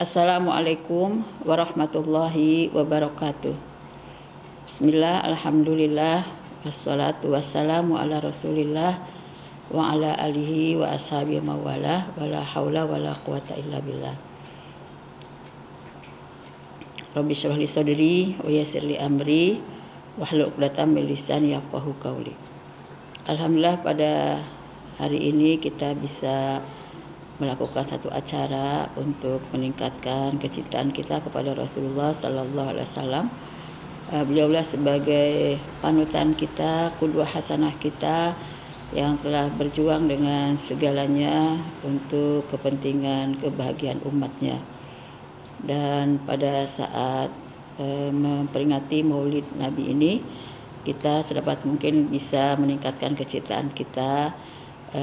Assalamualaikum warahmatullahi wabarakatuh. Bismillah, alhamdulillah, wassalatu wassalamu ala rasulillah wa ala alihi wa ashabihi mawalah wa la hawla wa la quwata illa billah. Rabbi syrah li sadri wa yassir li amri wahlul 'uqdatam min lisani yafqahu qawli. Alhamdulillah, pada hari ini kita bisa melakukan satu acara untuk meningkatkan kecintaan kita kepada Rasulullah Sallallahu Alaihi Wasallam. Beliaulah sebagai panutan kita, qudwah hasanah kita yang telah berjuang dengan segalanya untuk kepentingan kebahagiaan umatnya. Dan pada saat memperingati Maulid Nabi ini, kita sedapat mungkin bisa meningkatkan kecintaan kita,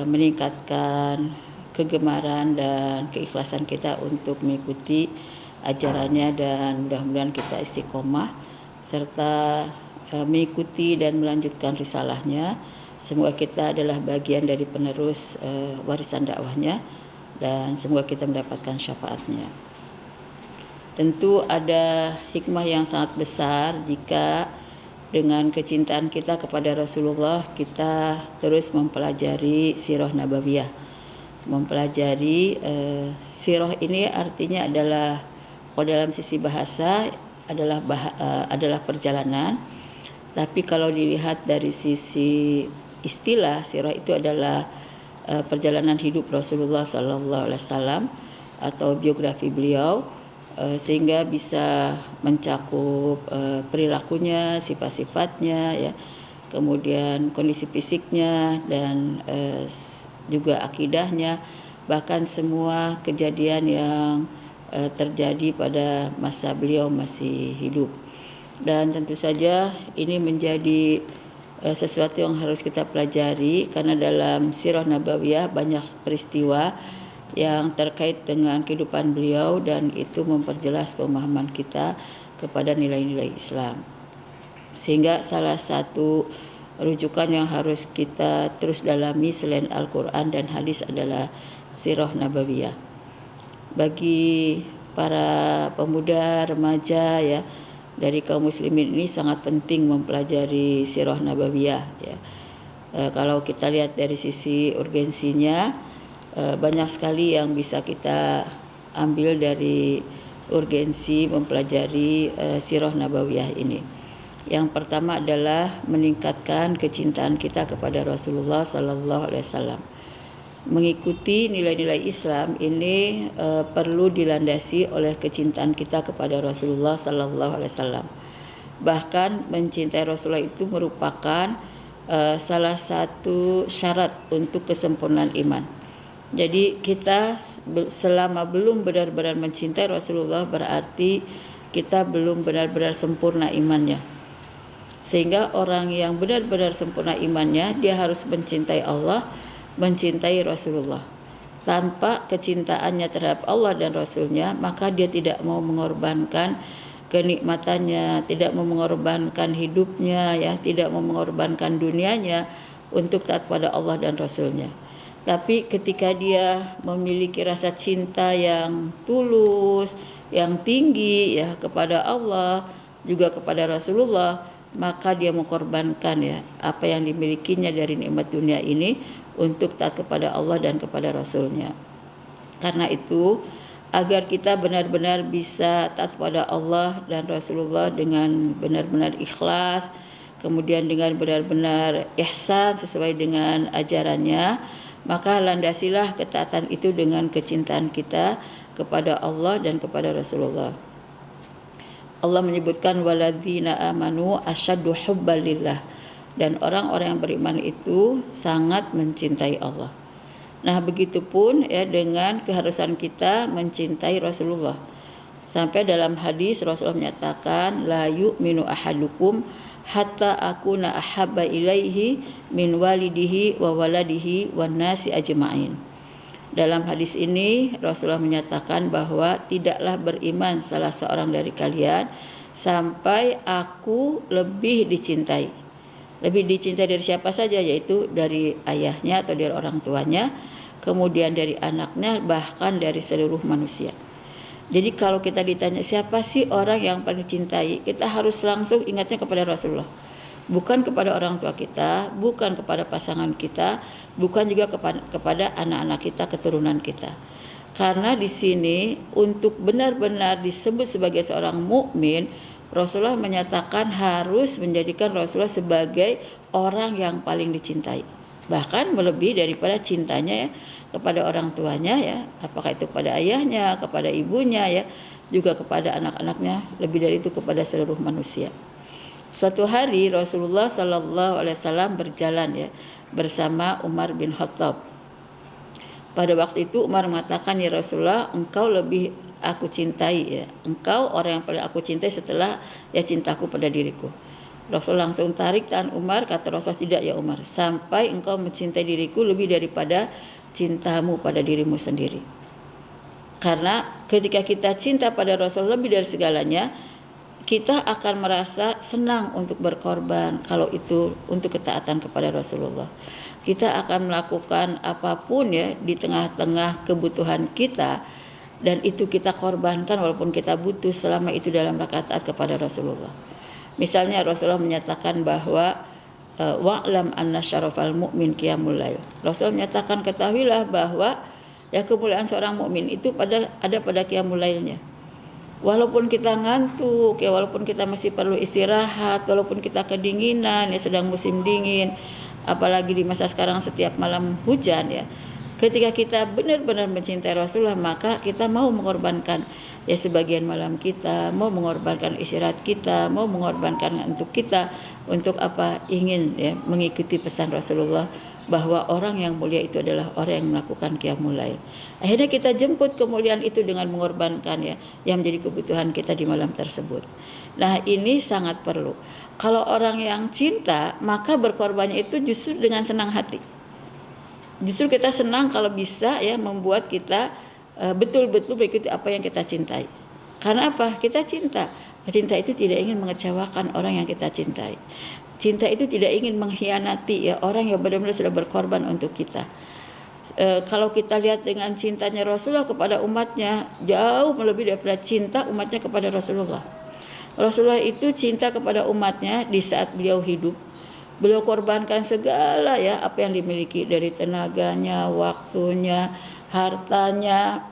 meningkatkan kegemaran dan keikhlasan kita untuk mengikuti ajarannya, dan mudah-mudahan kita istiqomah serta mengikuti dan melanjutkan risalahnya. Semoga kita adalah bagian dari penerus warisan dakwahnya dan semoga kita mendapatkan syafaatnya. Tentu ada hikmah yang sangat besar jika dengan kecintaan kita kepada Rasulullah kita terus mempelajari sirah nabawiyah. Mempelajari sirah ini artinya adalah, kalau dalam sisi bahasa adalah perjalanan, tapi kalau dilihat dari sisi istilah, sirah itu adalah perjalanan hidup Rasulullah Sallallahu Alaihi Wasallam atau biografi beliau, sehingga bisa mencakup perilakunya, sifat-sifatnya, ya, kemudian kondisi fisiknya dan juga akidahnya, bahkan semua kejadian yang terjadi pada masa beliau masih hidup. Dan tentu saja ini menjadi sesuatu yang harus kita pelajari, karena dalam sirah nabawiyah banyak peristiwa yang terkait dengan kehidupan beliau dan itu memperjelas pemahaman kita kepada nilai-nilai Islam. Sehingga salah satu rujukan yang harus kita terus dalami selain Al-Quran dan hadis adalah sirah nabawiyah. Bagi para pemuda, remaja, ya, dari kaum muslimin ini sangat penting mempelajari sirah nabawiyah, ya. Kalau kita lihat dari sisi urgensinya, banyak sekali yang bisa kita ambil dari urgensi mempelajari sirah nabawiyah ini. Yang pertama adalah meningkatkan kecintaan kita kepada Rasulullah Sallallahu Alaihi Wasallam. Mengikuti nilai-nilai Islam ini perlu dilandasi oleh kecintaan kita kepada Rasulullah Sallallahu Alaihi Wasallam. Bahkan mencintai Rasulullah itu merupakan salah satu syarat untuk kesempurnaan iman. Jadi kita selama belum benar-benar mencintai Rasulullah, berarti kita belum benar-benar sempurna imannya. Sehingga orang yang benar-benar sempurna imannya, dia harus mencintai Allah, mencintai Rasulullah. Tanpa kecintaannya terhadap Allah dan Rasulnya, maka dia tidak mau mengorbankan kenikmatannya, tidak mau mengorbankan hidupnya, ya, tidak mau mengorbankan dunianya untuk taat pada Allah dan Rasulnya. Tapi ketika dia memiliki rasa cinta yang tulus, yang tinggi, ya, kepada Allah juga kepada Rasulullah, maka dia mengorbankan, ya, apa yang dimilikinya dari nikmat dunia ini untuk taat kepada Allah dan kepada Rasulnya. Karena itu, agar kita benar-benar bisa taat kepada Allah dan Rasulullah dengan benar-benar ikhlas, kemudian dengan benar-benar ihsan sesuai dengan ajarannya, maka landasilah ketaatan itu dengan kecintaan kita kepada Allah dan kepada Rasulullah. Allah menyebutkan waladzina amanu asyaddu hubban lillah, dan orang-orang yang beriman itu sangat mencintai Allah. Nah, begitupun, ya, dengan keharusan kita mencintai Rasulullah. Sampai dalam hadis Rasulullah menyatakan la yu'minu ahadukum hatta akuna ahabba ilaihi min walidihi wa waladihi wan nasi ajma'in. Dalam hadis ini Rasulullah menyatakan bahwa tidaklah beriman salah seorang dari kalian sampai aku lebih dicintai. Lebih dicintai dari siapa saja, yaitu dari ayahnya atau dari orang tuanya, kemudian dari anaknya, bahkan dari seluruh manusia. Jadi kalau kita ditanya siapa sih orang yang paling cintai, kita harus langsung ingatnya kepada Rasulullah. Bukan kepada orang tua kita, bukan kepada pasangan kita, bukan juga kepada anak-anak kita, keturunan kita. Karena di sini untuk benar-benar disebut sebagai seorang mukmin, Rasulullah menyatakan harus menjadikan Rasulullah sebagai orang yang paling dicintai. Bahkan melebihi daripada cintanya ya kepada orang tuanya ya, apakah itu kepada ayahnya, kepada ibunya ya, juga kepada anak-anaknya, lebih dari itu kepada seluruh manusia. Suatu hari Rasulullah Shallallahu Alaihi Wasallam berjalan ya bersama Umar bin Khattab. Pada waktu itu Umar mengatakan, ya Rasulullah, engkau lebih aku cintai ya, engkau orang yang paling aku cintai setelah ya cintaku pada diriku. Rasul langsung tarik tangan Umar, kata Rasul, tidak ya Umar, sampai engkau mencintai diriku lebih daripada cintamu pada dirimu sendiri. Karena ketika kita cinta pada Rasul lebih dari segalanya, kita akan merasa senang untuk berkorban kalau itu untuk ketaatan kepada Rasulullah. Kita akan melakukan apapun ya di tengah-tengah kebutuhan kita, dan itu kita korbankan walaupun kita butuh, selama itu dalam rangka taat kepada Rasulullah. Misalnya Rasulullah menyatakan bahwa wa'lam anna syarafal mu'min qiyamul lail. Rasul menyatakan, ketahuilah bahwa ya kemuliaan seorang mukmin itu ada pada qiyamul lailnya. Walaupun kita ngantuk ya, walaupun kita masih perlu istirahat, walaupun kita kedinginan ya, sedang musim dingin, apalagi di masa sekarang setiap malam hujan ya. Ketika kita benar-benar mencintai Rasulullah, maka kita mau mengorbankan ya sebagian malam kita, mau mengorbankan istirahat kita, mau mengorbankan untuk kita, untuk apa? Ingin ya mengikuti pesan Rasulullah bahwa orang yang mulia itu adalah orang yang melakukan qiyamul lail. Akhirnya kita jemput kemuliaan itu dengan mengorbankan ya yang menjadi kebutuhan kita di malam tersebut. Nah, ini sangat perlu. Kalau orang yang cinta, maka berkorbannya itu justru dengan senang hati. Justru kita senang kalau bisa ya membuat kita betul-betul mengikuti apa yang kita cintai. Karena apa? Kita cinta. Cinta itu tidak ingin mengecewakan orang yang kita cintai. Cinta itu tidak ingin mengkhianati ya orang yang benar-benar sudah berkorban untuk kita. Kalau kita lihat dengan cintanya Rasulullah kepada umatnya, jauh melebihi daripada cinta umatnya kepada Rasulullah. Rasulullah itu cinta kepada umatnya di saat beliau hidup. Beliau korbankan segala ya apa yang dimiliki, dari tenaganya, waktunya, hartanya,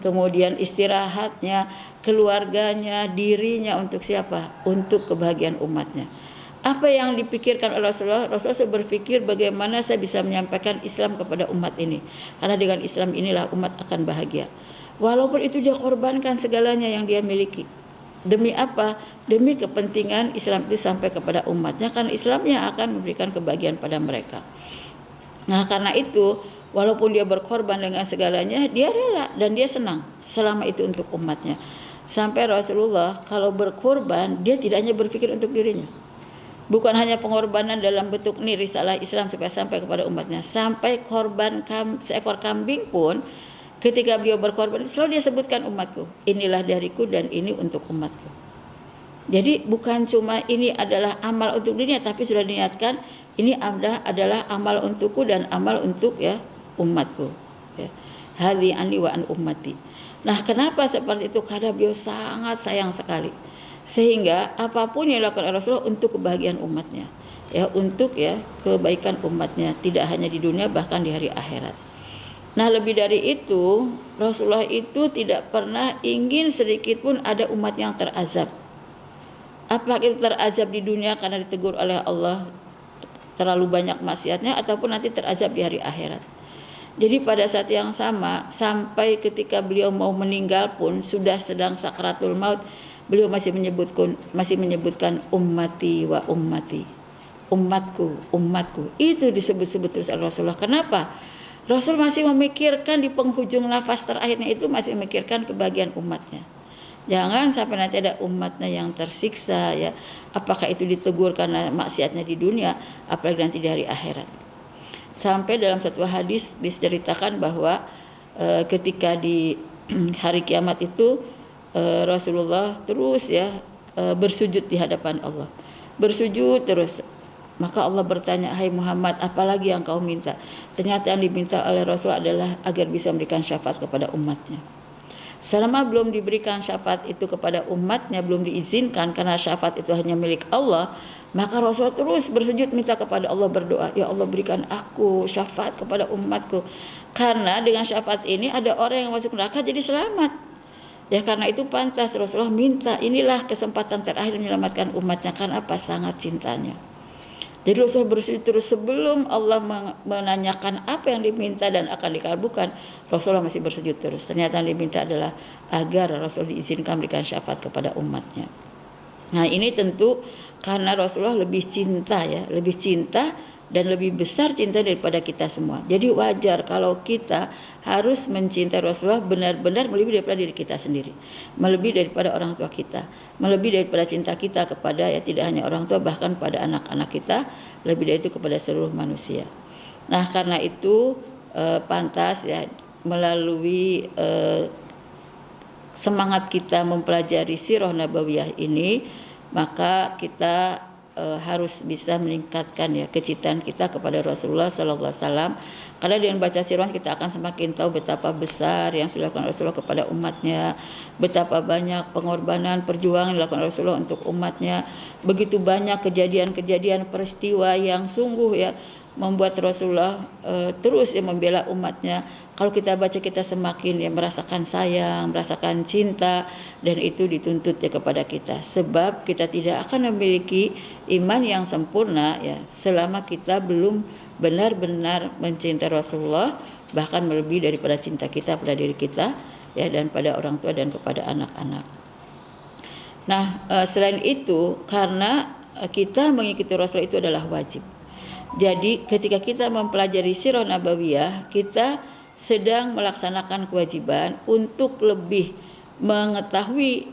kemudian istirahatnya, keluarganya, dirinya, untuk siapa? Untuk kebahagiaan umatnya. Apa yang dipikirkan oleh Rasulullah? Rasulullah berpikir bagaimana saya bisa menyampaikan Islam kepada umat ini, karena dengan Islam inilah umat akan bahagia. Walaupun itu dia korbankan segalanya yang dia miliki. Demi apa? Demi kepentingan Islam itu sampai kepada umatnya, karena Islamnya akan memberikan kebahagiaan pada mereka. Nah, karena itu walaupun dia berkorban dengan segalanya, dia rela dan dia senang selama itu untuk umatnya. Sampai Rasulullah kalau berkorban, dia tidak hanya berpikir untuk dirinya. Bukan hanya pengorbanan dalam bentuk ini risalah Islam supaya sampai kepada umatnya, sampai korban seekor kambing pun ketika beliau berkorban selalu dia sebutkan umatku, inilah dariku dan ini untuk umatku. Jadi bukan cuma ini adalah amal untuk dirinya, tapi sudah diniatkan ini adalah amal untukku dan amal untuk ya umatku. Ya. Hadhi ani wa an ummati. Nah, kenapa seperti itu? Karena beliau sangat sayang sekali. Sehingga apapun yang dilakukan Rasulullah untuk kebahagiaan umatnya. Ya, untuk ya kebaikan umatnya, tidak hanya di dunia bahkan di hari akhirat. Nah, lebih dari itu, Rasulullah itu tidak pernah ingin sedikit pun ada umat yang terazab. Apakah itu terazab di dunia karena ditegur oleh Allah terlalu banyak maksiatnya, ataupun nanti terazab di hari akhirat. Jadi pada saat yang sama, sampai ketika beliau mau meninggal pun, sudah sedang sakaratul maut, beliau masih menyebutkan ummati wa ummati. Umatku, umatku. Itu disebut-sebut terus oleh Rasulullah. Kenapa? Rasul masih memikirkan di penghujung nafas terakhirnya itu, masih memikirkan kebahagiaan umatnya. Jangan sampai nanti ada umatnya yang tersiksa ya. Apakah itu ditegur karena maksiatnya di dunia, apalagi nanti di hari akhirat. Sampai dalam satu hadis diceritakan bahwa ketika di hari kiamat itu Rasulullah terus ya bersujud di hadapan Allah. Bersujud terus. Maka Allah bertanya, hai Muhammad, apalagi yang kau minta? Ternyata yang diminta oleh Rasul adalah agar bisa memberikan syafaat kepada umatnya. Selama belum diberikan syafaat itu kepada umatnya, belum diizinkan karena syafaat itu hanya milik Allah, maka Rasul terus bersujud minta kepada Allah, berdoa, ya Allah berikan aku syafaat kepada umatku. Karena dengan syafaat ini ada orang yang masuk neraka jadi selamat. Ya karena itu pantas Rasulullah minta, inilah kesempatan terakhir menyelamatkan umatnya. Karena apa? Sangat cintanya. Jadi Rasulullah bersujud terus sebelum Allah menanyakan apa yang diminta dan akan dikabulkan. Rasulullah masih bersujud terus. Ternyata yang diminta adalah agar Rasul diizinkan memberikan syafaat kepada umatnya. Nah ini tentu karena Rasulullah lebih cinta ya, lebih cinta dan lebih besar cinta daripada kita semua. Jadi wajar kalau kita harus mencintai Rasulullah benar-benar melebihi daripada diri kita sendiri, melebihi daripada orang tua kita, melebihi daripada cinta kita kepada ya tidak hanya orang tua, bahkan pada anak-anak kita, lebih dari itu kepada seluruh manusia. Nah karena itu pantas ya melalui semangat kita mempelajari sirah nabawiyah ini, maka kita harus bisa meningkatkan ya kecintaan kita kepada Rasulullah Sallallahu Alaihi Wasallam. Karena dengan baca sirah kita akan semakin tahu betapa besar yang sudah dilakukan Rasulullah kepada umatnya, betapa banyak pengorbanan, perjuangan yang dilakukan Rasulullah untuk umatnya, begitu banyak kejadian-kejadian peristiwa yang sungguh ya membuat Rasulullah terus ya membela umatnya. Kalau kita baca kita semakin ya merasakan sayang, merasakan cinta, dan itu dituntut ya kepada kita. Sebab kita tidak akan memiliki iman yang sempurna ya selama kita belum benar-benar mencintai Rasulullah, bahkan melebihi daripada cinta kita pada diri kita ya dan pada orang tua dan kepada anak-anak. Nah, selain itu karena kita mengikuti Rasul itu adalah wajib. Jadi ketika kita mempelajari sirah nabawiyah, kita sedang melaksanakan kewajiban untuk lebih mengetahui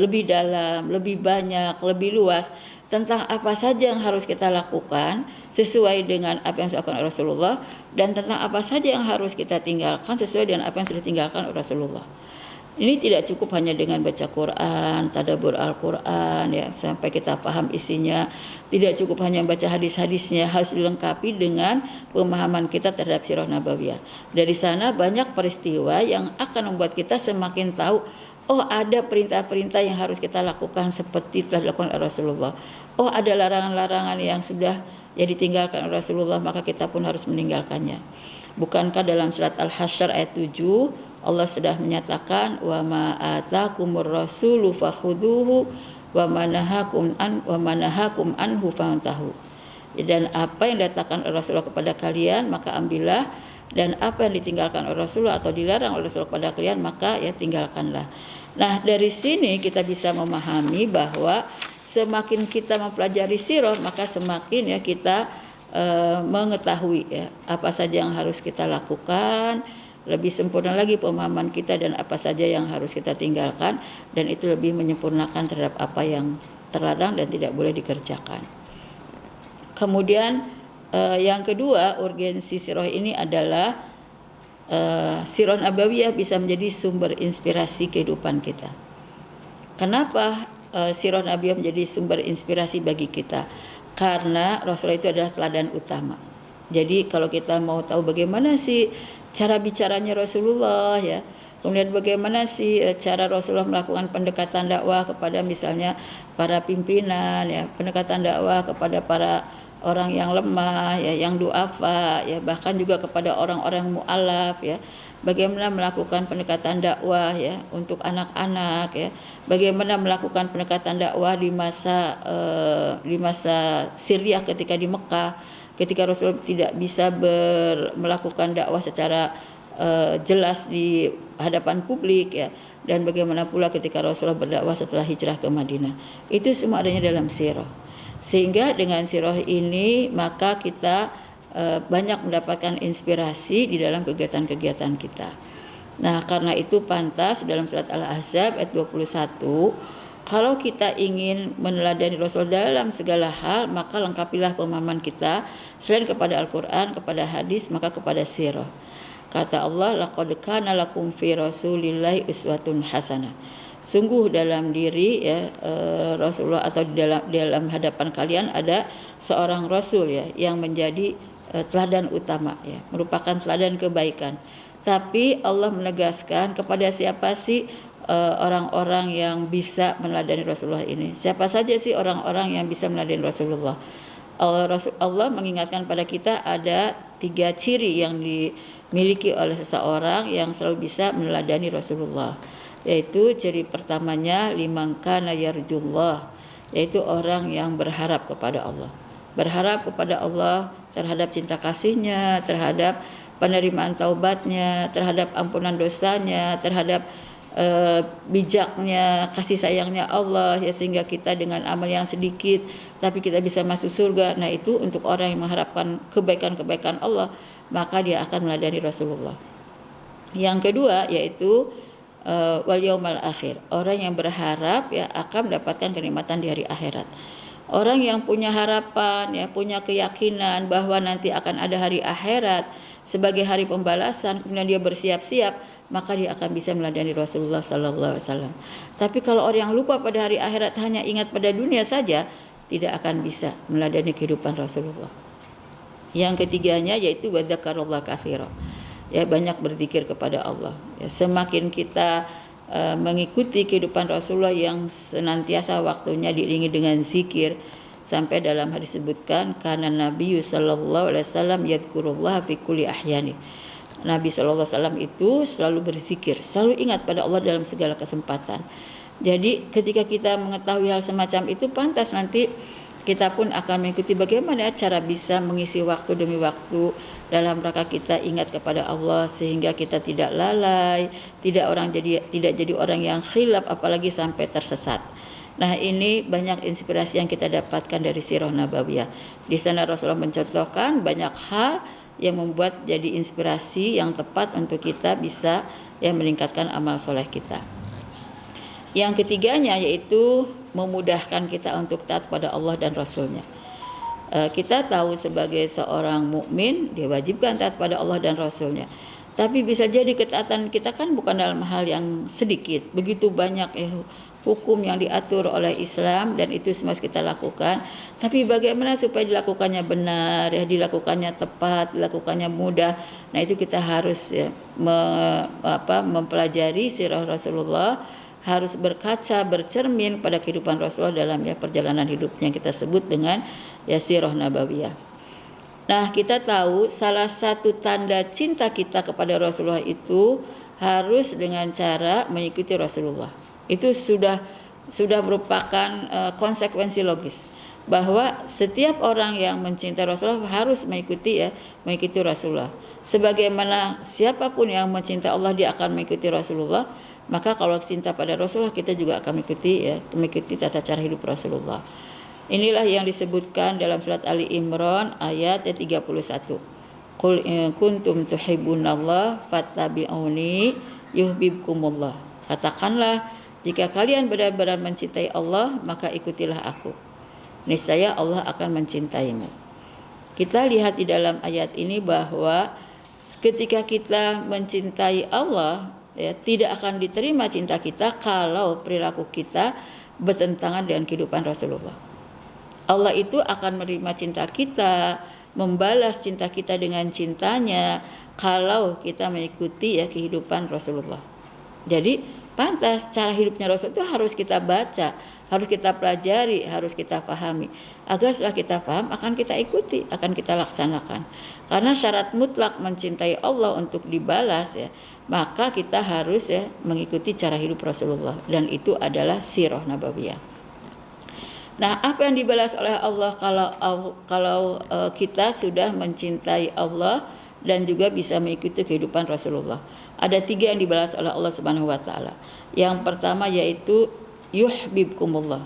lebih dalam, lebih banyak, lebih luas tentang apa saja yang harus kita lakukan sesuai dengan apa yang dilakukan Rasulullah, dan tentang apa saja yang harus kita tinggalkan sesuai dengan apa yang sudah ditinggalkan Rasulullah. Ini tidak cukup hanya dengan baca Quran, tadabbur Al-Quran ya sampai kita paham isinya. Tidak cukup hanya baca hadis-hadisnya, harus dilengkapi dengan pemahaman kita terhadap sirah nabawiyah. Dari sana banyak peristiwa yang akan membuat kita semakin tahu, oh ada perintah-perintah yang harus kita lakukan seperti telah dilakukan oleh Rasulullah. Oh ada larangan-larangan yang sudah ya ditinggalkan oleh Rasulullah, maka kita pun harus meninggalkannya. Bukankah dalam surat Al-Hasyr ayat 7 Allah sudah menyatakan wa ma atakumur rasulu fakhuduhu wa manahakum anhu fantahu. Dan apa yang datangkan oleh Rasulullah kepada kalian maka ambillah, dan apa yang ditinggalkan oleh Rasulullah atau dilarang oleh Rasulullah kepada kalian maka ya tinggalkanlah. Nah, dari sini kita bisa memahami bahwa semakin kita mempelajari sirah maka semakin ya kita mengetahui ya apa saja yang harus kita lakukan, lebih sempurna lagi pemahaman kita dan apa saja yang harus kita tinggalkan, dan itu lebih menyempurnakan terhadap apa yang terlarang dan tidak boleh dikerjakan. Kemudian yang kedua, urgensi sirah ini adalah sirah nabawiyah bisa menjadi sumber inspirasi kehidupan kita. Kenapa sirah nabawiyah menjadi sumber inspirasi bagi kita? Karena Rasulullah itu adalah teladan utama. Jadi kalau kita mau tahu bagaimana sih cara bicaranya Rasulullah ya, kemudian bagaimana sih cara Rasulullah melakukan pendekatan dakwah kepada misalnya para pimpinan ya, pendekatan dakwah kepada para orang yang lemah ya, yang duafa ya, bahkan juga kepada orang-orang mu'alaf ya, bagaimana melakukan pendekatan dakwah ya untuk anak-anak ya, bagaimana melakukan pendekatan dakwah di masa Syriah ketika di Mekah, ketika Rasul tidak bisa melakukan dakwah secara jelas di hadapan publik ya, dan bagaimana pula ketika Rasulullah berdakwah setelah hijrah ke Madinah. Itu semua adanya dalam sirah. Sehingga dengan sirah ini maka kita banyak mendapatkan inspirasi di dalam kegiatan-kegiatan kita. Nah, karena itu pantas dalam surat Al-Ahzab ayat 21, kalau kita ingin meneladani Rasul dalam segala hal, maka lengkapilah pemahaman kita selain kepada Al-Quran, kepada hadis, maka kepada sirah. Kata Allah, laqad kana lakum fi rasulillahi uswatun hasanah. Sungguh dalam diri ya Rasulullah atau di dalam hadapan kalian ada seorang Rasul ya yang menjadi teladan utama ya, merupakan teladan kebaikan. Tapi Allah menegaskan kepada siapa sih orang-orang yang bisa meneladani Rasulullah ini. Siapa saja sih orang-orang yang bisa meneladani Rasulullah. Allah mengingatkan pada kita ada 3 ciri yang dimiliki oleh seseorang yang selalu bisa meneladani Rasulullah. Yaitu ciri pertamanya liman kana yarjullah, yaitu orang yang berharap kepada Allah. Berharap kepada Allah terhadap cinta kasihnya, terhadap penerimaan taubatnya, terhadap ampunan dosanya, terhadap bijaknya, kasih sayangnya Allah, ya, sehingga kita dengan amal yang sedikit tapi kita bisa masuk surga. Nah, itu untuk orang yang mengharapkan kebaikan-kebaikan Allah, maka dia akan meladani Rasulullah. Yang kedua yaitu wal yaumal akhir, orang yang berharap ya akan mendapatkan kenikmatan di hari akhirat. Orang yang punya harapan, ya, punya keyakinan bahwa nanti akan ada hari akhirat sebagai hari pembalasan, kemudian dia bersiap-siap, maka dia akan bisa meladani Rasulullah sallallahu alaihi wasallam. Tapi kalau orang yang lupa pada hari akhirat, hanya ingat pada dunia saja, tidak akan bisa meladani kehidupan Rasulullah. Yang ketiganya yaitu wadzakarallah katsira. Ya, banyak berzikir kepada Allah. Ya, semakin kita mengikuti kehidupan Rasulullah yang senantiasa waktunya diiringi dengan zikir, sampai dalam hadis disebutkan karena Nabi sallallahu alaihi wasallam yadhkurullah fi kulli ahyani. Nabi sallallahu alaihi wasallam itu selalu berzikir, selalu ingat pada Allah dalam segala kesempatan. Jadi ketika kita mengetahui hal semacam itu, pantas nanti kita pun akan mengikuti bagaimana cara bisa mengisi waktu demi waktu dalam rangka kita ingat kepada Allah, sehingga kita tidak lalai, tidak jadi orang yang khilaf, apalagi sampai tersesat. Nah, ini banyak inspirasi yang kita dapatkan dari sirah nabawiyah. Di sana Rasulullah mencontohkan banyak hal yang membuat jadi inspirasi yang tepat untuk kita bisa meningkatkan amal soleh kita. Yang ketiganya yaitu memudahkan kita untuk taat pada Allah dan Rasulnya. Kita tahu sebagai seorang mukmin diwajibkan taat pada Allah dan Rasulnya. Tapi bisa jadi ketaatan kita kan bukan dalam hal yang sedikit. Begitu banyak hukum yang diatur oleh Islam dan itu semua kita lakukan. Tapi bagaimana supaya dilakukannya benar, dilakukannya tepat, dilakukannya mudah. Nah, itu kita harus mempelajari sirah Rasulullah, harus berkaca, bercermin pada kehidupan Rasulullah dalam perjalanan hidupnya yang kita sebut dengan sirah nabawiyah. Nah, kita tahu salah satu tanda cinta kita kepada Rasulullah itu harus dengan cara mengikuti Rasulullah. Itu sudah merupakan konsekuensi logis bahwa setiap orang yang mencintai Rasulullah harus mengikuti Rasulullah. Sebagaimana siapapun yang mencintai Allah dia akan mengikuti Rasulullah, maka kalau cinta pada Rasulullah kita juga akan mengikuti tata cara hidup Rasulullah. Inilah yang disebutkan dalam surat Ali Imran ayat 31. Qul in kuntum tuhibbunallah fattabi'uni yuhibbukumullah. Katakanlah, jika kalian benar-benar mencintai Allah, maka ikutilah aku. Niscaya Allah akan mencintaimu. Kita lihat di dalam ayat ini bahwa ketika kita mencintai Allah, tidak akan diterima cinta kita kalau perilaku kita bertentangan dengan kehidupan Rasulullah. Allah itu akan menerima cinta kita, membalas cinta kita dengan cintanya kalau kita mengikuti kehidupan Rasulullah. Jadi pantas cara hidupnya Rasul itu harus kita baca, harus kita pelajari, harus kita pahami. Agar setelah kita paham akan kita ikuti, akan kita laksanakan. Karena syarat mutlak mencintai Allah untuk dibalas maka kita harus mengikuti cara hidup Rasulullah, dan itu adalah sirah nabawiyah. Nah, apa yang dibalas oleh Allah kalau kita sudah mencintai Allah dan juga bisa mengikuti kehidupan Rasulullah? Ada 3 yang dibalas oleh Allah Subhanahu wa taala. Yang pertama yaitu yuhibbukumullah.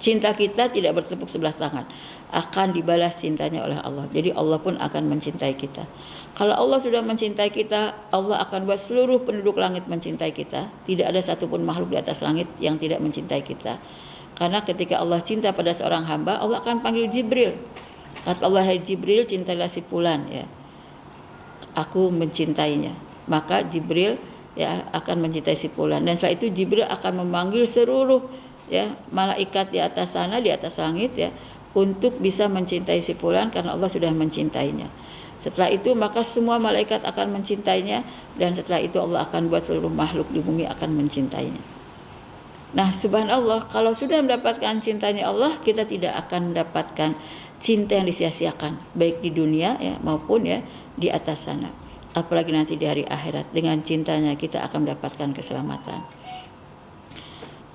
Cinta kita tidak bertepuk sebelah tangan, akan dibalas cintanya oleh Allah. Jadi Allah pun akan mencintai kita. Kalau Allah sudah mencintai kita, Allah akan buat seluruh penduduk langit mencintai kita. Tidak ada satupun makhluk di atas langit yang tidak mencintai kita. Karena ketika Allah cinta pada seorang hamba, Allah akan panggil Jibril. Kata Allah, hai Jibril, cintailah si fulan, aku mencintainya. Maka Jibril akan mencintai si fulan. Dan setelah itu Jibril akan memanggil seluruh malaikat di atas sana, di atas langit untuk bisa mencintai si fulan karena Allah sudah mencintainya. Setelah itu maka semua malaikat akan mencintainya, dan setelah itu Allah akan buat seluruh makhluk di bumi akan mencintainya. Nah, subhanallah, kalau sudah mendapatkan cintanya Allah, kita tidak akan mendapatkan cinta yang disia-siakan, baik di dunia ya maupun ya di atas sana. Apalagi nanti di hari akhirat, dengan cintanya kita akan mendapatkan keselamatan.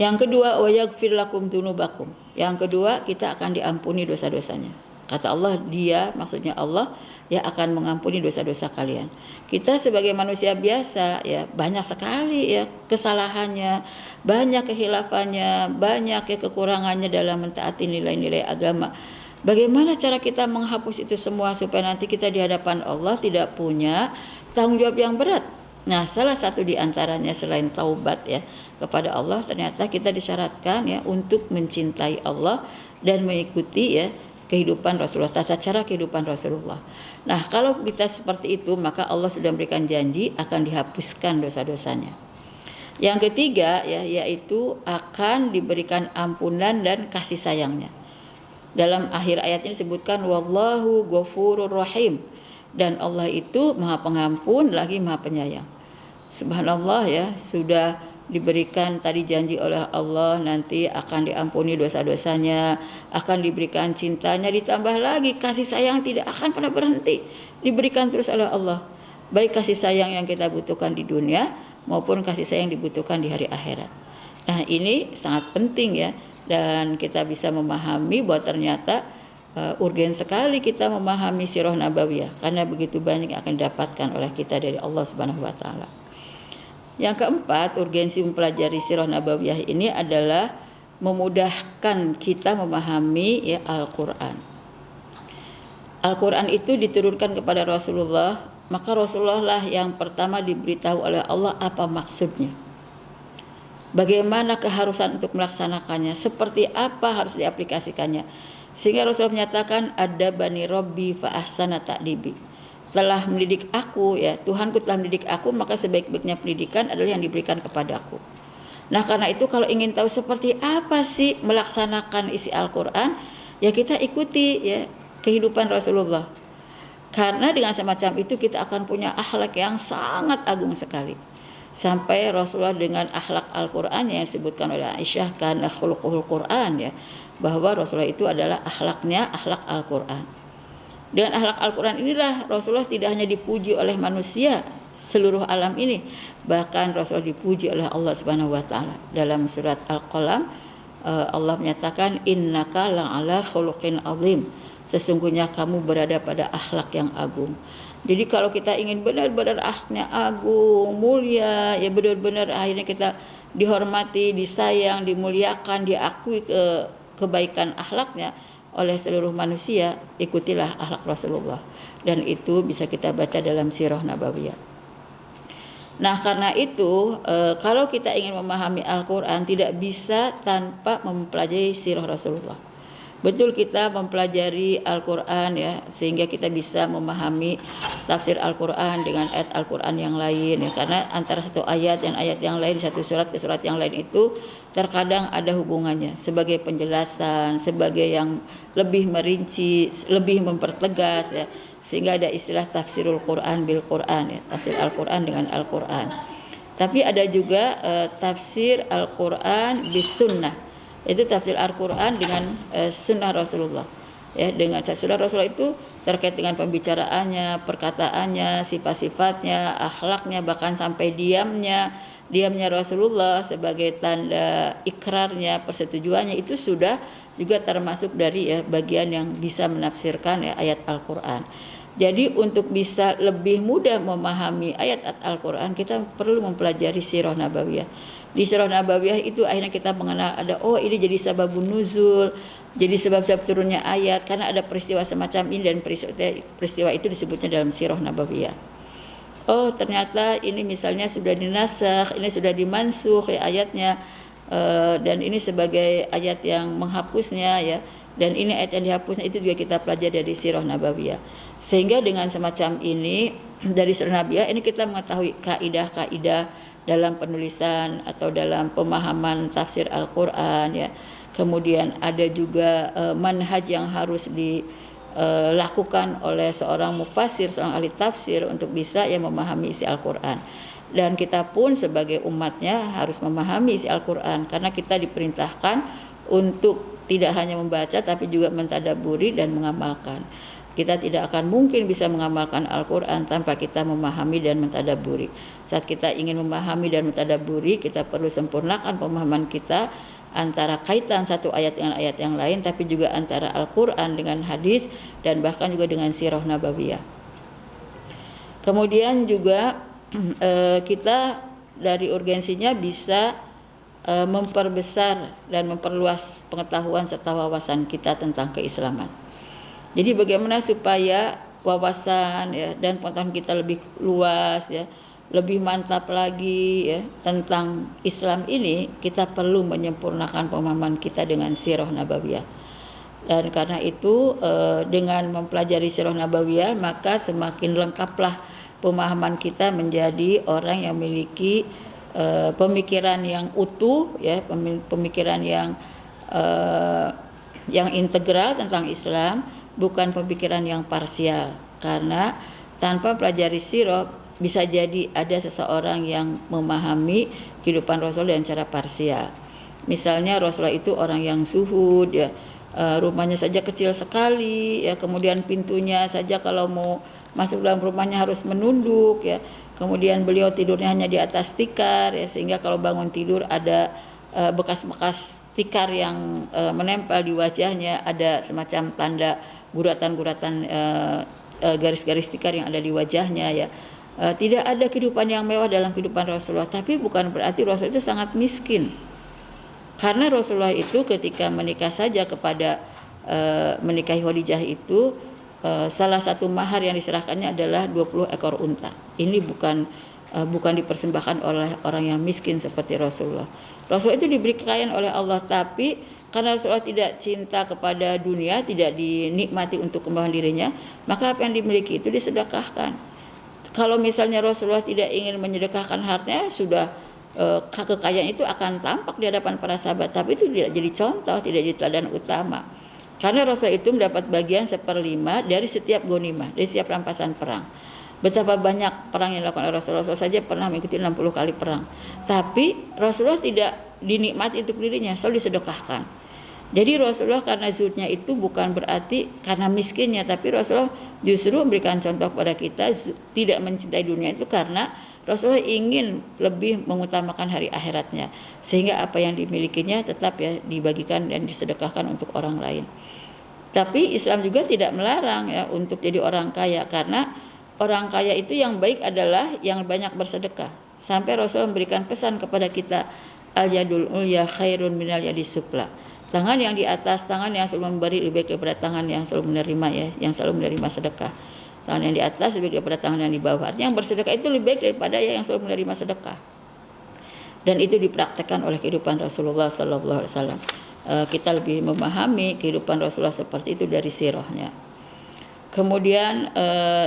Yang kedua, wa yaghfir lakum dzunubakum. Yang kedua, kita akan diampuni dosa-dosanya. Kata Allah, Dia, maksudnya Allah, ya akan mengampuni dosa-dosa kalian. Kita sebagai manusia biasa ya banyak sekali ya kesalahannya, banyak kehilafannya, banyak ya kekurangannya dalam mentaati nilai-nilai agama. Bagaimana cara kita menghapus itu semua supaya nanti kita di hadapan Allah tidak punya tanggung jawab yang berat? Nah, salah satu di antaranya selain taubat ya kepada Allah, ternyata kita disyaratkan ya untuk mencintai Allah dan mengikuti ya kehidupan Rasulullah, tata cara kehidupan Rasulullah. Nah, kalau kita seperti itu, maka Allah sudah memberikan janji akan dihapuskan dosa-dosanya. Yang ketiga ya, yaitu akan diberikan ampunan dan kasih sayangnya. Dalam akhir ayat ini disebutkan wallahu ghafurur rahim, dan Allah itu Maha Pengampun lagi Maha Penyayang. Subhanallah ya, sudah diberikan tadi janji oleh Allah nanti akan diampuni dosa-dosanya, akan diberikan cintanya, ditambah lagi kasih sayang tidak akan pernah berhenti, diberikan terus oleh Allah. Baik kasih sayang yang kita butuhkan di dunia maupun kasih sayang dibutuhkan di hari akhirat. Nah, ini sangat penting ya, dan kita bisa memahami bahwa ternyata urgen sekali kita memahami sirah nabawiyah karena begitu banyak yang akan didapatkan oleh kita dari Allah Subhanahu wa taala. Yang keempat, urgensi mempelajari sirah nabawiyah ini adalah memudahkan kita memahami ya Al-Qur'an. Al-Qur'an itu diturunkan kepada Rasulullah, maka Rasulullah lah yang pertama diberitahu oleh Allah apa maksudnya. Bagaimana keharusan untuk melaksanakannya, seperti apa harus diaplikasikannya. Sehingga Rasulullah menyatakan adabani rabbi fa ahsana ta'dibi. Telah mendidik aku ya, Tuhanku telah mendidik aku, maka sebaik-baiknya pendidikan adalah yang diberikan kepadaku. Nah, karena itu kalau ingin tahu seperti apa sih melaksanakan isi Al-Qur'an, ya kita ikuti ya kehidupan Rasulullah. Karena dengan semacam itu kita akan punya akhlak yang sangat agung sekali. Sampai Rasulullah dengan akhlak Al-Qur'an yang disebutkan oleh Aisyah kan khuluquhul Qur'an ya, bahwa Rasulullah itu adalah akhlaknya akhlak Al-Qur'an. Dengan akhlak Al-Qur'an inilah Rasulullah tidak hanya dipuji oleh manusia seluruh alam ini, bahkan Rasulullah dipuji oleh Allah Subhanahu wa taala. Dalam surat Al-Qalam Allah menyatakan innaka la'ala khuluqin azim. Sesungguhnya kamu berada pada akhlak yang agung. Jadi kalau kita ingin benar-benar akhlaknya agung, mulia, ya benar-benar akhirnya kita dihormati, disayang, dimuliakan, diakui kebaikan akhlaknya oleh seluruh manusia, ikutilah akhlak Rasulullah. Dan itu bisa kita baca dalam sirah nabawiyah. Nah, karena itu kalau kita ingin memahami Al-Qur'an tidak bisa tanpa mempelajari sirah Rasulullah. Betul kita mempelajari Al-Qur'an ya, sehingga kita bisa memahami tafsir Al-Qur'an dengan ayat Al-Qur'an yang lain ya, karena antara satu ayat dan ayat yang lain, satu surat ke surat yang lain itu terkadang ada hubungannya sebagai penjelasan, sebagai yang lebih merinci, lebih mempertegas ya, sehingga ada istilah tafsirul Qur'an bil Qur'an ya, tafsir Al-Qur'an dengan Al-Qur'an. Tapi ada juga tafsir Al-Qur'an bis sunnah. Itu tafsir Al-Qur'an dengan sunnah Rasulullah. Ya, dengan sunnah Rasulullah itu terkait dengan pembicaraannya, perkataannya, sifat-sifatnya, akhlaknya, bahkan sampai diamnya Rasulullah sebagai tanda ikrarnya, persetujuannya, itu sudah juga termasuk dari ya bagian yang bisa menafsirkan ya ayat Al-Qur'an. Jadi untuk bisa lebih mudah memahami ayat Al-Qur'an, kita perlu mempelajari sirah nabawiyah. Di sirah nabawiyah itu akhirnya kita mengenal ada ini jadi sababun nuzul, jadi sebab-sebab turunnya ayat karena ada peristiwa semacam ini, dan peristiwa itu disebutnya dalam sirah nabawiyah. Oh, ternyata ini misalnya sudah dinasakh, ini sudah dimansukh ya ayatnya, dan ini sebagai ayat yang menghapusnya ya, dan ini ayat yang dihapusnya itu juga kita pelajari dari sirah nabawiyah. Sehingga dengan semacam ini dari sirah nabawiyah ini kita mengetahui kaidah-kaidah dalam penulisan atau dalam pemahaman tafsir Al-Qur'an ya. Kemudian ada juga manhaj yang harus lakukan oleh seorang mufassir, seorang ahli tafsir untuk bisa memahami isi Al-Quran. Dan kita pun sebagai umatnya harus memahami isi Al-Quran, karena kita diperintahkan untuk tidak hanya membaca tapi juga mentadaburi dan mengamalkan. Kita tidak akan mungkin bisa mengamalkan Al-Quran tanpa kita memahami dan mentadaburi. Saat kita ingin memahami dan mentadaburi, kita perlu sempurnakan pemahaman kita antara kaitan satu ayat dengan ayat yang lain, tapi juga antara Al-Quran dengan hadis dan bahkan juga dengan sirah nabawiyah. Kemudian juga kita dari urgensinya bisa memperbesar dan memperluas pengetahuan serta wawasan kita tentang keislaman. Jadi bagaimana supaya wawasan dan pengetahuan kita lebih luas lebih mantap lagi tentang Islam ini, kita perlu menyempurnakan pemahaman kita dengan sirah nabawiyah. Dan karena itu dengan mempelajari sirah nabawiyah, maka semakin lengkaplah pemahaman kita menjadi orang yang memiliki pemikiran yang utuh, pemikiran yang integral tentang Islam, bukan pemikiran yang parsial. Karena tanpa pelajari sirah, bisa jadi ada seseorang yang memahami kehidupan Rasul dengan cara parsial. Misalnya Rasulullah itu orang yang zuhud, rumahnya saja kecil sekali, kemudian pintunya saja kalau mau masuk dalam rumahnya harus menunduk, kemudian beliau tidurnya hanya di atas tikar, sehingga kalau bangun tidur ada bekas-bekas tikar yang menempel di wajahnya, ada semacam tanda guratan-guratan garis-garis tikar yang ada di wajahnya. Tidak ada kehidupan yang mewah dalam kehidupan Rasulullah, tapi bukan berarti Rasul itu sangat miskin. Karena Rasulullah itu ketika menikah saja kepada menikahi Khadijah itu, salah satu mahar yang diserahkannya adalah 20 ekor unta. Ini bukan dipersembahkan oleh orang yang miskin seperti Rasulullah. Rasulullah itu diberi kekayaan oleh Allah, tapi karena Rasulullah tidak cinta kepada dunia, tidak dinikmati untuk kembahan dirinya, maka apa yang dimiliki itu disedekahkan. Kalau misalnya Rasulullah tidak ingin menyedekahkan hartanya, sudah kekayaan itu akan tampak di hadapan para sahabat, tapi itu tidak jadi contoh, tidak jadi teladan utama. Karena Rasul itu mendapat bagian 1/5 dari setiap ghanimah, dari setiap rampasan perang. Betapa banyak perang yang dilakukan oleh Rasulullah saja pernah mengikuti 60 kali perang. Tapi Rasulullah tidak dinikmati untuk dirinya, selalu disedekahkan. Jadi Rasulullah karena zuhudnya itu bukan berarti karena miskinnya, tapi Rasulullah justru memberikan contoh kepada kita tidak mencintai dunia itu karena Rasulullah ingin lebih mengutamakan hari akhiratnya, sehingga apa yang dimilikinya tetap dibagikan dan disedekahkan untuk orang lain. Tapi Islam juga tidak melarang untuk jadi orang kaya, karena orang kaya itu yang baik adalah yang banyak bersedekah. Sampai Rasulullah memberikan pesan kepada kita, al-yadul ulya khairun minal yadis sufla. Tangan yang di atas, tangan yang selalu memberi lebih baik daripada tangan yang selalu menerima, yang selalu menerima sedekah. Tangan yang di atas lebih baik daripada tangan yang di bawah. Artinya yang bersedekah itu lebih baik daripada yang selalu menerima sedekah. Dan itu dipraktekkan oleh kehidupan Rasulullah SAW. Kita lebih memahami kehidupan Rasulullah seperti itu dari sirahnya. Kemudian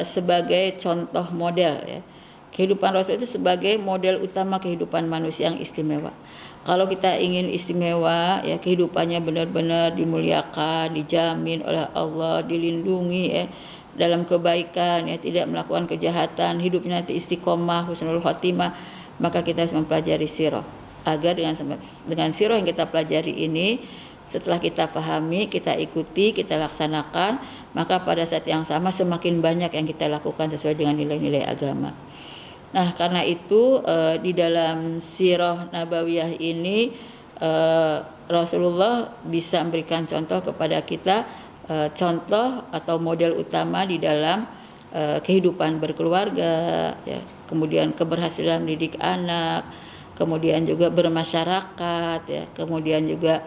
sebagai contoh model, kehidupan Rasul itu sebagai model utama kehidupan manusia yang istimewa. Kalau kita ingin istimewa, kehidupannya benar-benar dimuliakan, dijamin oleh Allah, dilindungi dalam kebaikan, tidak melakukan kejahatan, hidupnya nanti istiqomah, husnul khotimah, maka kita harus mempelajari sirah. Agar dengan sirah yang kita pelajari ini, setelah kita pahami, kita ikuti, kita laksanakan, maka pada saat yang sama semakin banyak yang kita lakukan sesuai dengan nilai-nilai agama. Nah, karena itu di dalam sirah nabawiyah ini Rasulullah bisa memberikan contoh kepada kita, contoh atau model utama di dalam kehidupan berkeluarga, kemudian keberhasilan mendidik anak, kemudian juga bermasyarakat, kemudian juga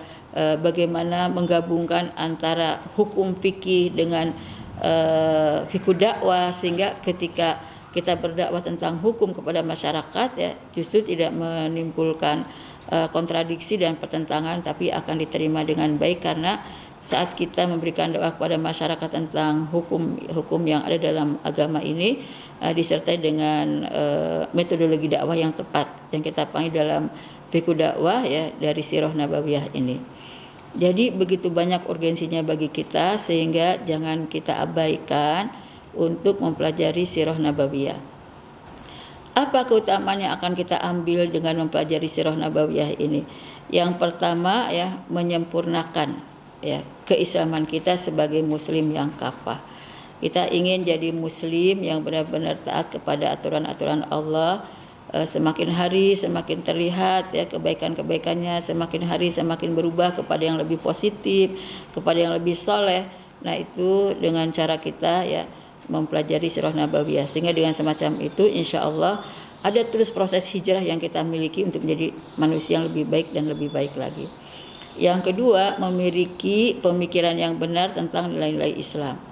bagaimana menggabungkan antara hukum fikih dengan fikih dakwah, sehingga ketika kita berdakwah tentang hukum kepada masyarakat justru tidak menimbulkan kontradiksi dan pertentangan, tapi akan diterima dengan baik, karena saat kita memberikan dakwah kepada masyarakat tentang hukum yang ada dalam agama ini disertai dengan metodologi dakwah yang tepat yang kita panggil dalam fikih dakwah dari sirah nabawiyah ini. Jadi begitu banyak urgensinya bagi kita sehingga jangan kita abaikan untuk mempelajari sirah nabawiyah. Apa keutamaan yang akan kita ambil dengan mempelajari sirah nabawiyah ini? Yang pertama ya, menyempurnakan ya keislaman kita sebagai muslim yang kafah. Kita ingin jadi muslim yang benar-benar taat kepada aturan-aturan Allah. Semakin hari semakin terlihat ya kebaikan-kebaikannya, semakin hari semakin berubah kepada yang lebih positif, kepada yang lebih soleh. Nah itu dengan cara kita ya mempelajari sirah nabawiyah, sehingga dengan semacam itu insya Allah ada terus proses hijrah yang kita miliki untuk menjadi manusia yang lebih baik dan lebih baik lagi. Yang kedua, memiliki pemikiran yang benar tentang nilai-nilai Islam.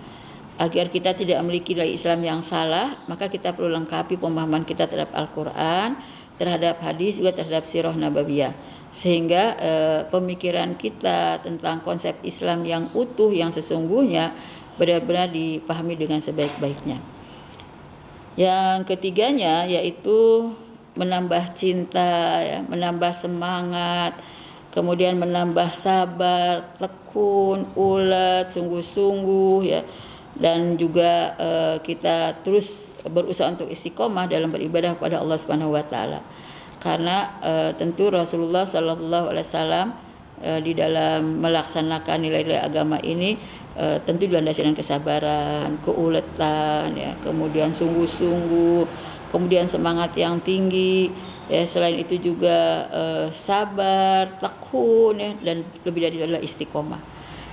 Agar kita tidak memiliki nilai Islam yang salah, maka kita perlu lengkapi pemahaman kita terhadap Al-Quran, terhadap hadis, juga terhadap sirah nabawiyah. Sehingga pemikiran kita tentang konsep Islam yang utuh, yang sesungguhnya benar-benar dipahami dengan sebaik-baiknya. Yang ketiganya yaitu menambah cinta, ya, menambah semangat, kemudian menambah sabar, tekun, ulet, sungguh-sungguh ya. Dan juga kita terus berusaha untuk istiqomah dalam beribadah kepada Allah Subhanahu wa taala. Karena tentu Rasulullah sallallahu alaihi wasallam di dalam melaksanakan nilai-nilai agama ini tentu dilandasi dengan kesabaran, keuletan ya, kemudian sungguh-sungguh, kemudian semangat yang tinggi ya, selain itu juga sabar, tekun ya, dan lebih dari itu adalah istiqomah.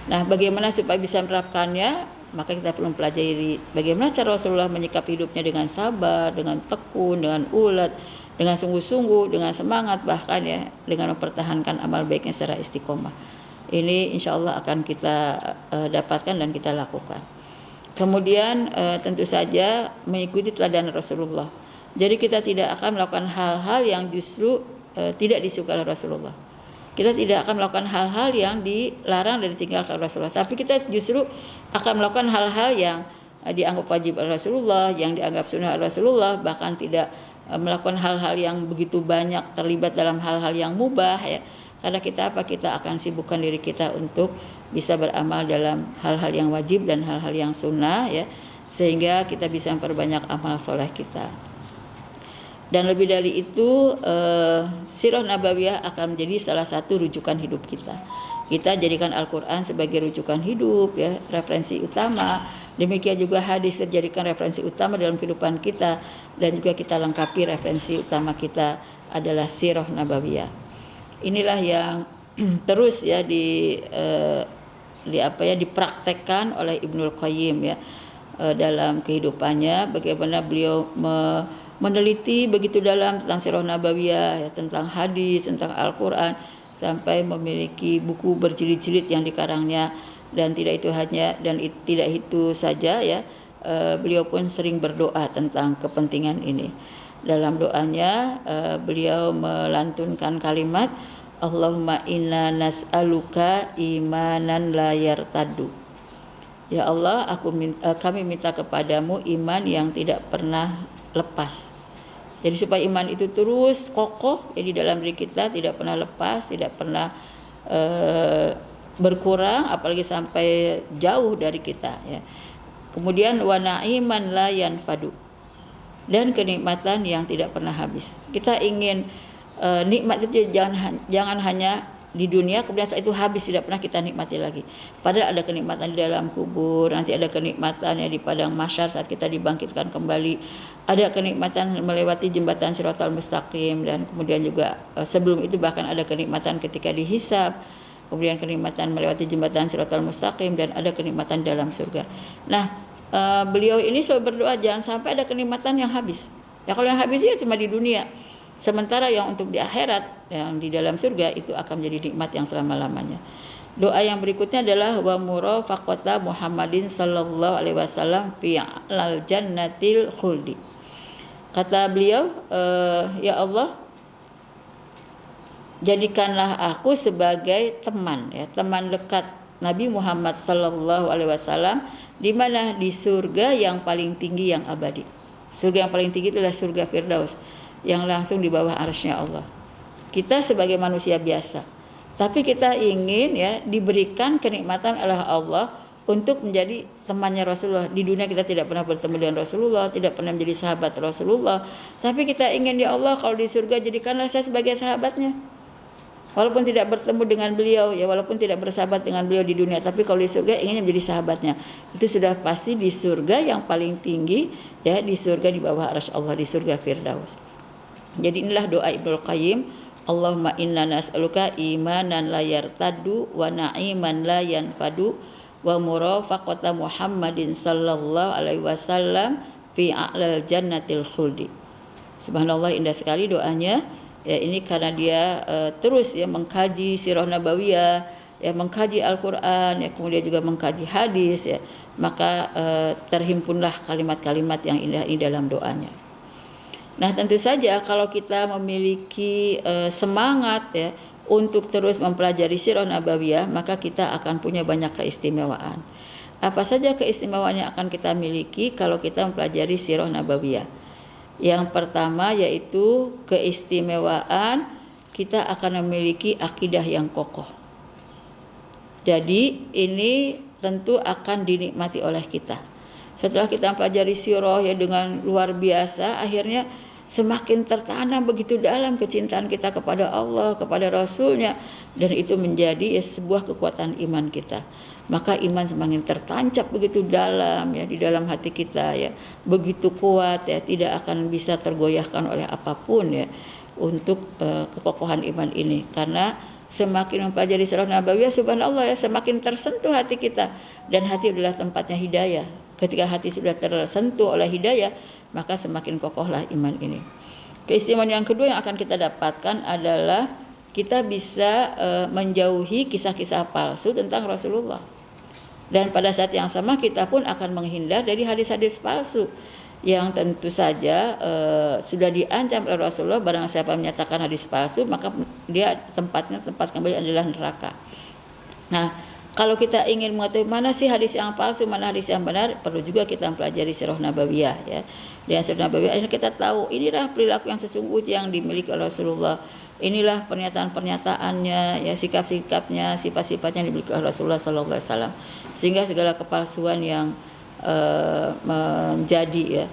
Nah, bagaimana supaya bisa menerapkannya? Maka kita perlu mempelajari bagaimana cara Rasulullah menyikapi hidupnya dengan sabar, dengan tekun, dengan ulet, dengan sungguh-sungguh, dengan semangat, bahkan ya dengan mempertahankan amal baiknya secara istiqomah. Ini insya Allah akan kita dapatkan dan kita lakukan. Kemudian tentu saja mengikuti teladan Rasulullah. Jadi kita tidak akan melakukan hal-hal yang justru tidak disukai oleh Rasulullah. Kita tidak akan melakukan hal-hal yang dilarang dan ditinggalkan Rasulullah, tapi kita justru akan melakukan hal-hal yang dianggap wajib oleh Rasulullah, yang dianggap sunnah oleh Rasulullah, bahkan tidak melakukan hal-hal yang begitu banyak terlibat dalam hal-hal yang mubah ya. Karena kita akan sibukkan diri kita untuk bisa beramal dalam hal-hal yang wajib dan hal-hal yang sunnah ya, sehingga kita bisa memperbanyak amal soleh kita. Dan lebih dari itu, sirah nabawiyah akan menjadi salah satu rujukan hidup kita. Kita jadikan Al-Quran sebagai rujukan hidup, ya, referensi utama. Demikian juga hadis dijadikan referensi utama dalam kehidupan kita, dan juga kita lengkapi referensi utama kita adalah sirah nabawiyah. Inilah yang terus ya dipraktekkan oleh Ibnul Qayyim ya dalam kehidupannya, bagaimana beliau meneliti begitu dalam tentang sirah nabawiyah ya, tentang hadis, tentang Al-Quran, sampai memiliki buku berjilid-jilid yang dikarangnya. Dan tidak itu saja ya, beliau pun sering berdoa tentang kepentingan ini. Dalam doanya beliau melantunkan kalimat Allahumma inna nas'aluka imanan la yartaddu. Ya Allah, kami minta kepadamu iman yang tidak pernah lepas. Jadi supaya iman itu terus kokoh ya, di dalam diri kita, tidak pernah lepas, tidak pernah berkurang, apalagi sampai jauh dari kita ya. Kemudian wa na'iman la yanfadu, dan kenikmatan yang tidak pernah habis. Kita ingin nikmat itu jangan hanya di dunia, kemudian setelah itu habis, tidak pernah kita nikmati lagi. Padahal ada kenikmatan di dalam kubur, nanti ada kenikmatan ya di padang mahsyar saat kita dibangkitkan kembali, ada kenikmatan melewati jembatan Shiratal Mustaqim, dan kemudian juga sebelum itu bahkan ada kenikmatan ketika dihisab, kemudian kenikmatan melewati jembatan Shiratal Mustaqim, dan ada kenikmatan dalam surga. Nah, beliau ini selalu berdoa jangan sampai ada kenikmatan yang habis. Ya kalau yang habis ya cuma di dunia. Sementara yang untuk di akhirat, yang di dalam surga, itu akan menjadi nikmat yang selama-lamanya. Doa yang berikutnya adalah wa murafaqata Muhammadin sallallahu alaihi wasallam fi al jannatil khuldi. Kata beliau, ya Allah, jadikanlah aku sebagai teman ya, teman dekat Nabi Muhammad sallallahu alaihi wasallam di mana di surga yang paling tinggi yang abadi. Surga yang paling tinggi itulah surga Firdaus yang langsung di bawah arsy-Nya Allah. Kita sebagai manusia biasa Tapi kita ingin ya diberikan kenikmatan oleh Allah untuk menjadi temannya Rasulullah. Di dunia kita tidak pernah bertemu dengan Rasulullah, tidak pernah menjadi sahabat Rasulullah. Tapi kita ingin, ya Allah, kalau di surga jadikanlah saya sebagai sahabatnya. Walaupun tidak bertemu dengan beliau, ya walaupun tidak bersahabat dengan beliau di dunia, tapi kalau di surga inginnya menjadi sahabatnya. Itu sudah pasti di surga yang paling tinggi, ya di surga di bawah arsy Allah, di surga Firdaus. Jadi inilah doa Ibnul Qayyim, Allahumma inna nas'aluka imanan la yartaddu wa na'iman la yanfadu wa murafaqata Muhammadin sallallahu alaihi wasallam fi a'lal jannatil khuldi. Subhanallah, indah sekali doanya. Ya, ini karena dia terus ya mengkaji sirah nabawiyah, ya mengkaji Al-Qur'an, ya kemudian juga mengkaji hadis, ya. Maka terhimpunlah kalimat-kalimat yang indah ini dalam doanya. Nah, tentu saja kalau kita memiliki semangat ya untuk terus mempelajari sirah nabawiyah, maka kita akan punya banyak keistimewaan. Apa saja keistimewaan yang akan kita miliki kalau kita mempelajari sirah nabawiyah? Yang pertama yaitu keistimewaan kita akan memiliki akidah yang kokoh. Jadi ini tentu akan dinikmati oleh kita. Setelah kita mempelajari sirah ya dengan luar biasa, akhirnya semakin tertanam begitu dalam kecintaan kita kepada Allah, kepada Rasulnya, dan itu menjadi sebuah kekuatan iman kita. Maka iman semakin tertancap begitu dalam ya di dalam hati kita ya, begitu kuat ya, tidak akan bisa tergoyahkan oleh apapun ya untuk kekokohan iman ini. Karena semakin mempelajari sirah nabawiyah, subhanallah ya, semakin tersentuh hati kita, dan hati adalah tempatnya hidayah. Ketika hati sudah tersentuh oleh hidayah, maka semakin kokohlah iman ini. Keistimewaan yang kedua yang akan kita dapatkan adalah kita bisa menjauhi kisah-kisah palsu tentang Rasulullah. Dan pada saat yang sama kita pun akan menghindar dari hadis-hadis palsu yang tentu saja sudah diancam oleh Rasulullah. Barang siapa menyatakan hadis palsu, maka dia tempat kembali adalah neraka. Nah, kalau kita ingin mengetahui mana sih hadis yang palsu, mana hadis yang benar, perlu juga kita mempelajari sirah nabawiyah ya. Dengan sirah nabawiyah akhirnya kita tahu inilah perilaku yang sesungguhnya yang dimiliki oleh Rasulullah. Inilah pernyataan-pernyataannya, ya sikap-sikapnya, sifat-sifatnya yang dimiliki oleh Rasulullah sallallahu alaihi wasallam. Sehingga segala kepalsuan yang menjadi ya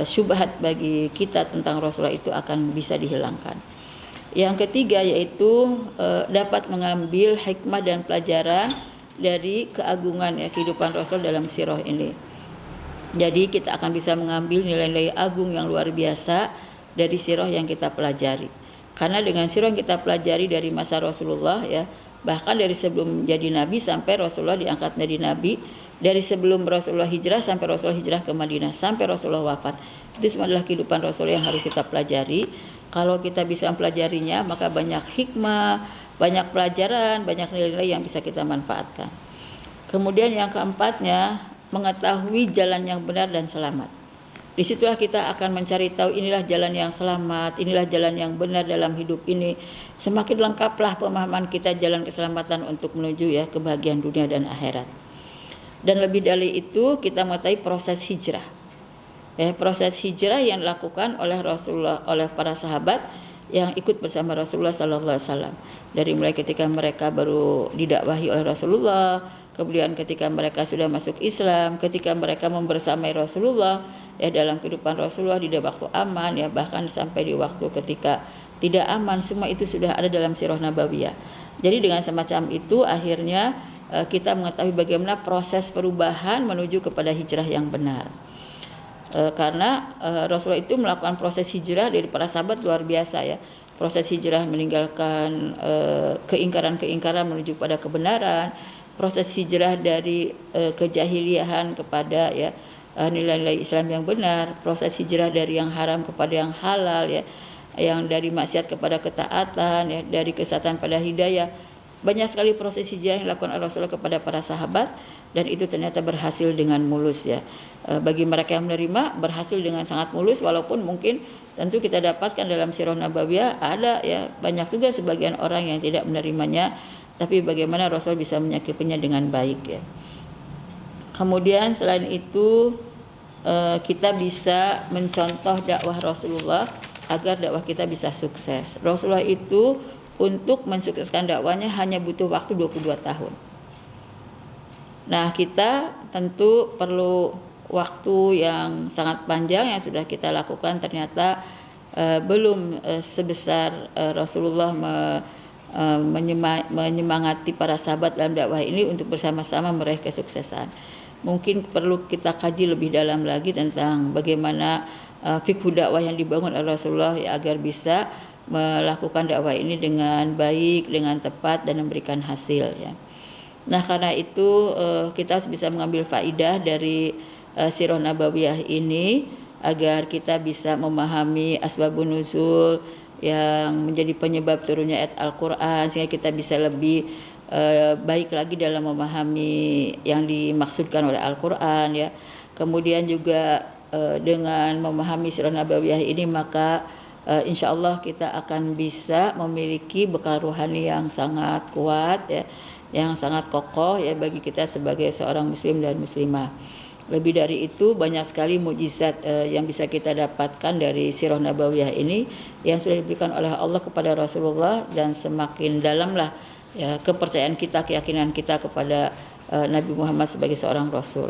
syubhat bagi kita tentang Rasulullah itu akan bisa dihilangkan. Yang ketiga yaitu dapat mengambil hikmah dan pelajaran dari keagungan ya kehidupan Rasul dalam sirah ini. Jadi kita akan bisa mengambil nilai-nilai agung yang luar biasa dari sirah yang kita pelajari. Karena dengan sirah yang kita pelajari dari masa Rasulullah ya, bahkan dari sebelum menjadi nabi sampai Rasulullah diangkat menjadi nabi, dari sebelum Rasulullah hijrah sampai Rasulullah hijrah ke Madinah, sampai Rasulullah wafat. Itu semua adalah kehidupan Rasul yang harus kita pelajari. Kalau kita bisa mempelajarinya, maka banyak hikmah, banyak pelajaran, banyak nilai-nilai yang bisa kita manfaatkan. Kemudian yang keempatnya, mengetahui jalan yang benar dan selamat. Disitulah kita akan mencari tahu inilah jalan yang selamat, inilah jalan yang benar dalam hidup ini. Semakin lengkaplah pemahaman kita jalan keselamatan untuk menuju ya kebahagiaan dunia dan akhirat. Dan lebih dari itu kita mengetahui proses hijrah. Proses hijrah yang dilakukan oleh Rasulullah, oleh para sahabat yang ikut bersama Rasulullah sallallahu alaihi wasallam. Dari mulai ketika mereka baru didakwahi oleh Rasulullah, kemudian ketika mereka sudah masuk Islam, ketika mereka membersamai Rasulullah ya dalam kehidupan Rasulullah di waktu aman ya, bahkan sampai di waktu ketika tidak aman, semua itu sudah ada dalam sirah nabawiyah. Jadi dengan semacam itu akhirnya kita mengetahui bagaimana proses perubahan menuju kepada hijrah yang benar. Karena Rasulullah itu melakukan proses hijrah dari para sahabat luar biasa ya. Proses hijrah meninggalkan keingkaran-keingkaran menuju pada kebenaran, proses hijrah dari kejahiliahan kepada ya nilai-nilai Islam yang benar, proses hijrah dari yang haram kepada yang halal ya, yang dari maksiat kepada ketaatan ya, dari kesesatan pada hidayah. Banyak sekali proses hijrah yang dilakukan oleh Rasulullah kepada para sahabat, dan itu ternyata berhasil dengan mulus ya. Bagi mereka yang menerima berhasil dengan sangat mulus, walaupun mungkin tentu kita dapatkan dalam sirah nabawiyah ada ya banyak juga sebagian orang yang tidak menerimanya, tapi bagaimana Rasul bisa menyikapinya dengan baik ya. Kemudian selain itu kita bisa mencontoh dakwah Rasulullah agar dakwah kita bisa sukses. Rasulullah itu untuk mensukseskan dakwahnya hanya butuh waktu 22 tahun. Nah, kita tentu perlu waktu yang sangat panjang yang sudah kita lakukan, ternyata belum sebesar Rasulullah menyemangati para sahabat dalam dakwah ini untuk bersama-sama meraih kesuksesan. Mungkin perlu kita kaji lebih dalam lagi tentang bagaimana fikih dakwah yang dibangun oleh Rasulullah ya, agar bisa melakukan dakwah ini dengan baik, dengan tepat dan memberikan hasil ya. Nah, karena itu kita harus bisa mengambil faidah dari sirah nabawiyah ini agar kita bisa memahami asbabun nuzul yang menjadi penyebab turunnya ayat Al-Qur'an, sehingga kita bisa lebih baik lagi dalam memahami yang dimaksudkan oleh Al-Qur'an ya. Kemudian juga dengan memahami sirah nabawiyah ini, maka insya Allah kita akan bisa memiliki bekal rohani yang sangat kuat ya, yang sangat kokoh ya bagi kita sebagai seorang muslim dan muslimah. Lebih dari itu, banyak sekali mukjizat yang bisa kita dapatkan dari sirah nabawiyah ini yang sudah diberikan oleh Allah kepada Rasulullah, dan semakin dalamlah ya kepercayaan kita, keyakinan kita kepada Nabi Muhammad sebagai seorang rasul.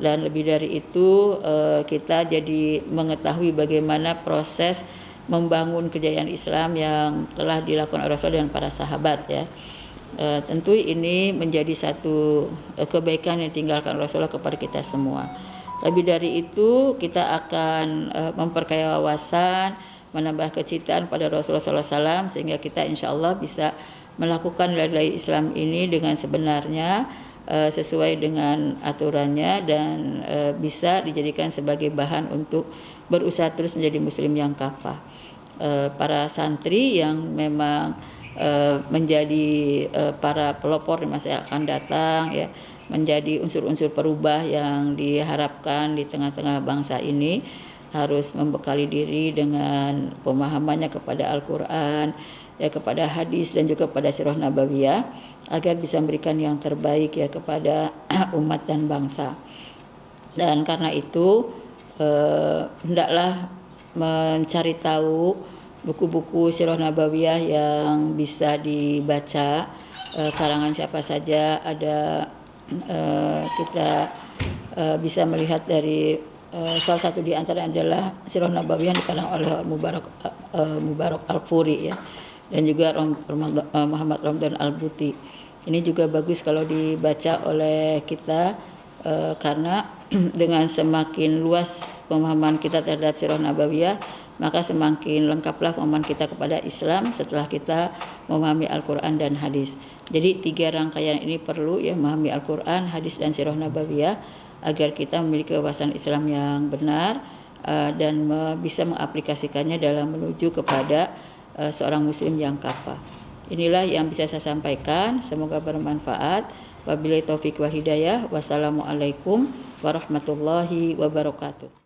Dan lebih dari itu, kita jadi mengetahui bagaimana proses membangun kejayaan Islam yang telah dilakukan oleh Rasul dan para sahabat ya. Tentu ini menjadi satu kebaikan yang ditinggalkan Rasulullah kepada kita semua. Lebih dari itu, kita akan memperkaya wawasan, menambah kecintaan pada Rasulullah SAW, sehingga kita insya Allah bisa melakukan nilai Islam ini dengan sebenarnya, sesuai dengan aturannya, dan bisa dijadikan sebagai bahan untuk berusaha terus menjadi muslim yang kafah. Para santri yang memang menjadi para pelopor di masa yang akan datang ya, menjadi unsur-unsur perubah yang diharapkan di tengah-tengah bangsa ini, harus membekali diri dengan pemahamannya kepada Al-Qur'an ya, kepada hadis dan juga kepada sirah nabawiyah, agar bisa memberikan yang terbaik ya kepada umat dan bangsa. Dan karena itu hendaklah mencari tahu buku-buku sirah nabawiyah yang bisa dibaca, karangan siapa saja ada. Kita bisa melihat dari salah satu di antara adalah sirah nabawiyah yang dikarang oleh Mubarak Al-Furi ya, dan juga Muhammad Ramdan Al-Buti. Ini juga bagus kalau dibaca oleh kita, karena dengan semakin luas pemahaman kita terhadap sirah nabawiyah, maka semakin lengkaplah pemahaman kita kepada Islam setelah kita memahami Al-Quran dan hadis. Jadi 3 rangkaian ini perlu ya, memahami Al-Quran, hadis dan sirah nabawiyah, agar kita memiliki wawasan Islam yang benar dan bisa mengaplikasikannya dalam menuju kepada seorang muslim yang kafah. Inilah yang bisa saya sampaikan, semoga bermanfaat. Wabillahi taufiq wal hidayah. Wassalamualaikum warahmatullahi wabarakatuh.